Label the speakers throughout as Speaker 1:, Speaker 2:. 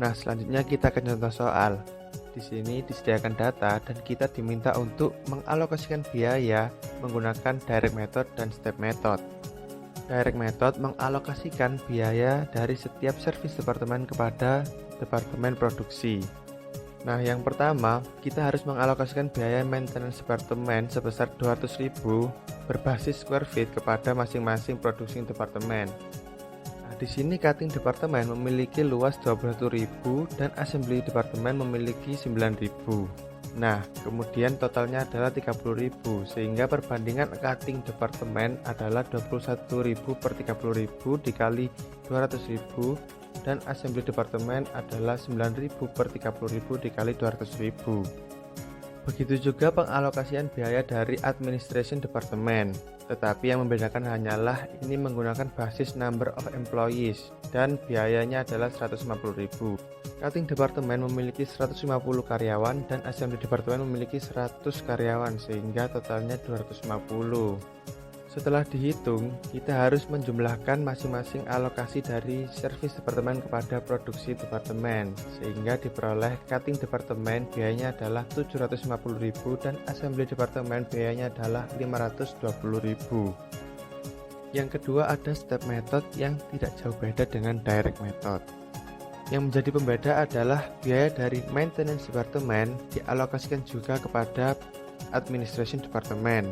Speaker 1: Nah, selanjutnya kita ke contoh soal. Di sini disediakan data dan kita diminta untuk mengalokasikan biaya menggunakan direct method dan step method. Direct method mengalokasikan biaya dari setiap servis departemen kepada departemen produksi. Nah, yang pertama, kita harus mengalokasikan biaya maintenance departemen sebesar 200.000 berbasis square feet kepada masing-masing producing departemen. Nah, di sini cutting departemen memiliki luas 21.000 dan assembly departemen memiliki 9.000. Nah, kemudian totalnya adalah 30.000 sehingga perbandingan cutting departemen adalah 21.000 per 30.000 dikali 200.000 dan assembly departemen adalah 9.000 per 30.000 dikali 200.000. Begitu juga pengalokasian biaya dari administration departemen, tetapi yang membedakan hanyalah ini menggunakan basis number of employees dan biayanya adalah 150.000. Cutting departemen memiliki 150 karyawan dan assembly departemen memiliki 100 karyawan sehingga totalnya 250. Setelah dihitung, kita harus menjumlahkan masing-masing alokasi dari service departemen kepada produksi departemen, sehingga diperoleh cutting departemen biayanya adalah 750.000 dan assembly departemen biayanya adalah 520.000. Yang kedua ada step method yang tidak jauh beda dengan direct method. Yang menjadi pembeda adalah biaya dari maintenance departemen dialokasikan juga kepada administration departemen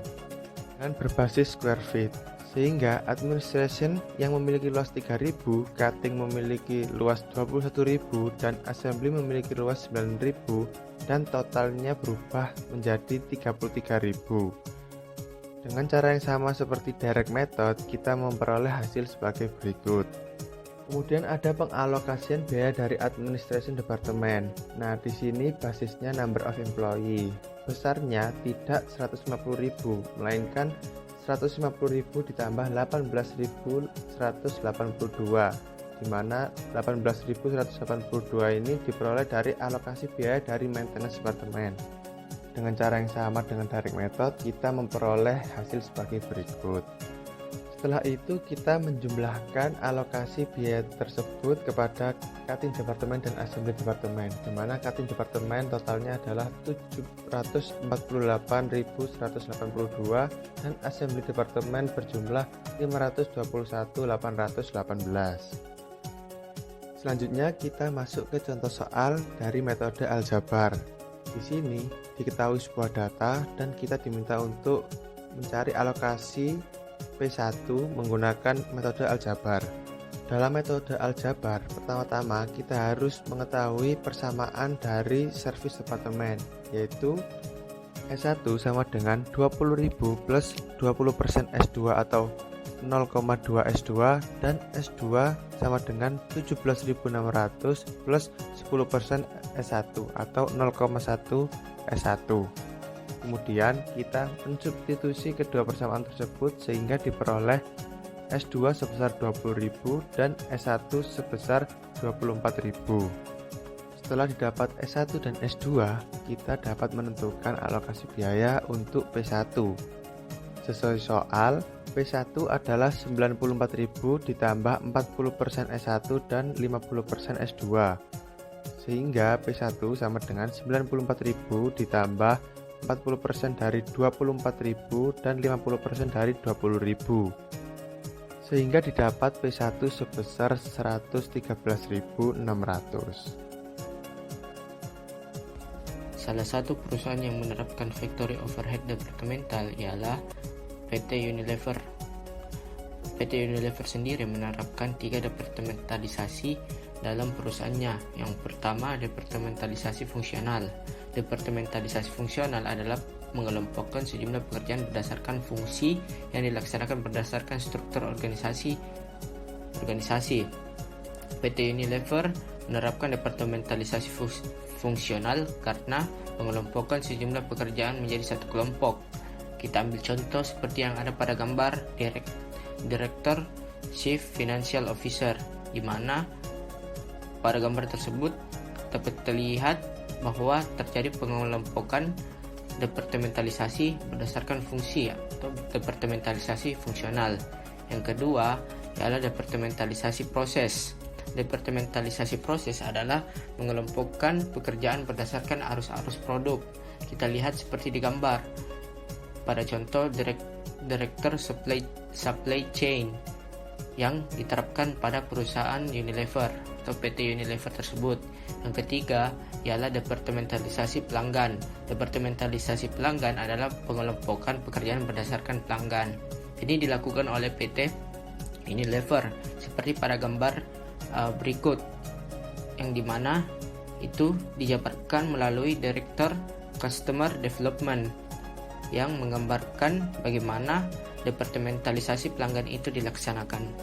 Speaker 1: dengan berbasis square feet, sehingga administration yang memiliki luas 3.000, cutting memiliki luas 21.000 dan assembly memiliki luas 9.000 dan totalnya berubah menjadi 33.000. Dengan cara yang sama seperti direct method, kita memperoleh hasil sebagai berikut. Kemudian ada pengalokasian biaya dari administration departemen. Nah, di sini basisnya number of employee. Besarnya tidak 150.000, melainkan 150.000 ditambah 18.182, di mana 18.182 ini diperoleh dari alokasi biaya dari maintenance departemen. Dengan cara yang sama dengan direct method, kita memperoleh hasil sebagai berikut. Setelah itu kita menjumlahkan alokasi biaya tersebut kepada cutting departemen dan assembly departemen, di mana cutting departemen totalnya adalah 748.182 dan assembly departemen berjumlah 521.818. Selanjutnya kita masuk ke contoh soal dari metode aljabar. Di sini diketahui sebuah data dan kita diminta untuk mencari alokasi P1 menggunakan metode aljabar. Dalam metode aljabar, pertama-tama kita harus mengetahui persamaan dari servis departemen, yaitu S1 sama dengan 20.000 plus 20% S2 atau 0,2 S2 dan S2 sama dengan 17.600 plus 10% S1 atau 0,1 S1. Kemudian kita mensubstitusi kedua persamaan tersebut sehingga diperoleh S2 sebesar 20.000 dan S1 sebesar 24.000. Setelah didapat S1 dan S2, kita dapat menentukan alokasi biaya untuk P1. Sesuai soal, P1 adalah 94.000 ditambah 40% S1 dan 50% S2. Sehingga P1 sama dengan 94.000 ditambah 40% dari 24.000 dan 50% dari 20.000, sehingga didapat P1 sebesar 113.600.
Speaker 2: Salah satu perusahaan yang menerapkan factory overhead departemental ialah PT Unilever. PT Unilever sendiri menerapkan 3 departementalisasi dalam perusahaannya. Yang pertama, departementalisasi fungsional. Departementalisasi fungsional adalah mengelompokkan sejumlah pekerjaan berdasarkan fungsi yang dilaksanakan berdasarkan struktur organisasi. PT Unilever menerapkan departementalisasi fungsional karena mengelompokkan sejumlah pekerjaan menjadi satu kelompok. Kita ambil contoh seperti yang ada pada gambar Director Chief Financial Officer, di mana pada gambar tersebut dapat terlihat bahwa terjadi pengelompokan departementalisasi berdasarkan fungsi atau departementalisasi fungsional. Yang kedua ialah departementalisasi proses. Departementalisasi proses adalah mengelompokkan pekerjaan berdasarkan arus-arus produk. Kita lihat seperti di gambar. Pada contoh Director Supply Chain yang diterapkan pada perusahaan Unilever atau PT Unilever tersebut. Yang ketiga ialah departementalisasi pelanggan. Departementalisasi pelanggan adalah pengelompokan pekerjaan berdasarkan pelanggan. Ini dilakukan oleh PT Unilever seperti pada gambar berikut, yang dimana itu dijabarkan melalui Director Customer Development yang menggambarkan bagaimana departementalisasi pelanggan itu dilaksanakan.